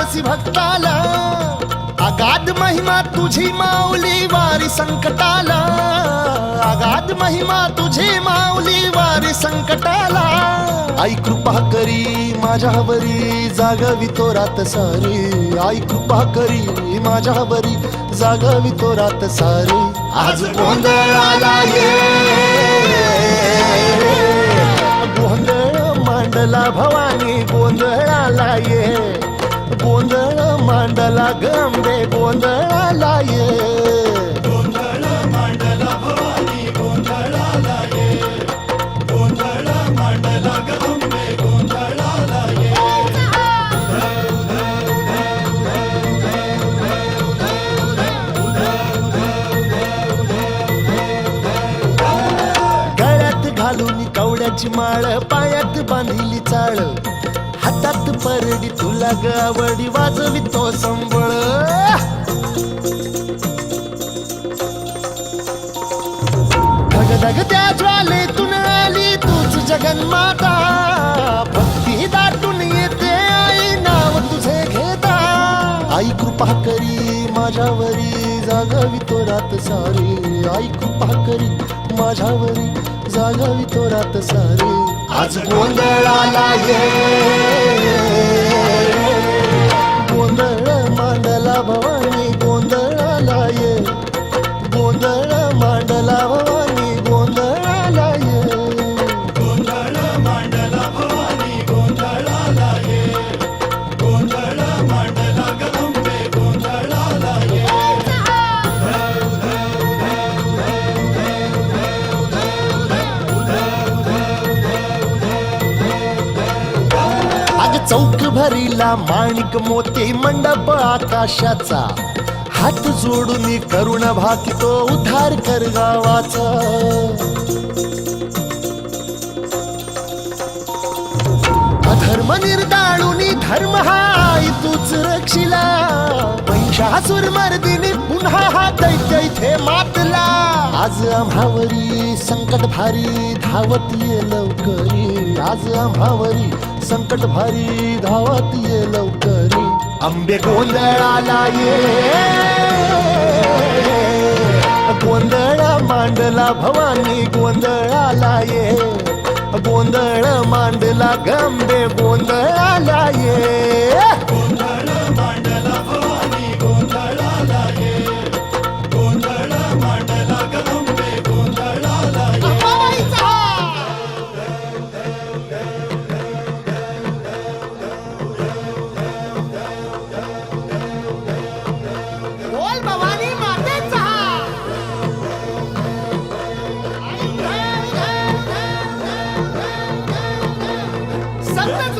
दासी भक्ताला, अगाध महिमा तुझी माऊली वारी संकटाला, अगाध महिमा तुझी माऊली वारी संकटाला. आई कृपा करी माझ्यावरी जागवी तो रात सारी, आई कृपा करी माझ्यावरी जागवी तो रात सारी. आज गोंधळाला ये, गोंधळ मांडला भवानी गोंधळाला ये, गोंधळ मांडला गंबे गोंधळाला ये. गोंधळ मांडला भवानी गोंधळाला ये, गोंधळ मांडला गंबे गोंधळाला ये. गळ्यात घालून कवड्याची माळ, पायात बांधिली चाळ, हातात परडी तुला गावडी वाजवी तो संबळ. धगधग त्या ज्वालेतून आली तूच जगन्माता, भक्ती दाटून येते आई नाव तुझे घेता. आई कृपा करी माझ्यावरी जागवी तो रात सारी, आई कृपा करी माझ्यावरी जागवी तो रात सारी. आज गोंधळाला ये, गोंधळ मांडला भवानी गोंधळाला ये, गोंधळ मांडला भवानी गोंधळाला ये. गोंधळ मांडला भवानी गोंधळाला ये, गोंधळ मांडला गंबे गोंधळाला ये. अग चौक भरीला माणिक मोती मंडप आकाशाचा, हात जोडून करुण भाकितो उद्धार कर गावाचा. अधर्म निर्दाळून धर्म हाय तूच रक्षिला, महिषासुर मर्दिनी पुन्हा हा दैत्य इथे मातला. आज आम्हावरी संकट भारी धावत ये लवकरी, आज आम्हावरी संकट भारी धावत ये लवकरी. अंबे गोंधळाला ये, गोंधळ मांडला भवानी गोंधळाला ये, गोंधळ मांडला गंबे गोंधळाला ये. गोंधळ मांडला भवानी गोंधळाला ये, गोंधळ मांडला गंबे गोंधळाला ये. बोल भवानी मातेचा. संतच